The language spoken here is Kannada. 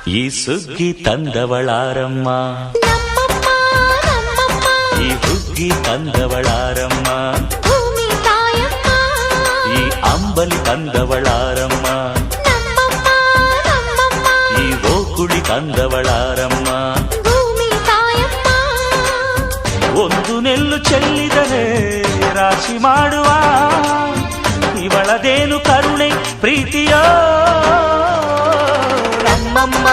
ಈ ಸುಗ್ಗಿ ತಂದವಳಾರಮ್ಮ, ಈ ಹುಗ್ಗಿ ತಂದವಳಾರಮ್ಮ, ಈ ಅಂಬಲಿ ತಂದವಳಾರಮ್ಮ, ಈ ಓಕುಳಿ ತಂದವಳಾರಮ್ಮ. ಒಂದು ನೆಲ್ಲು ಚೆಲ್ಲಿದರೆ ರಾಶಿ ಮಾಡುವ ಇವಳದೇನು ಕರುಣೆ ಪ್ರೀತಿಯೋ ನಮ್ಮಮ್ಮ.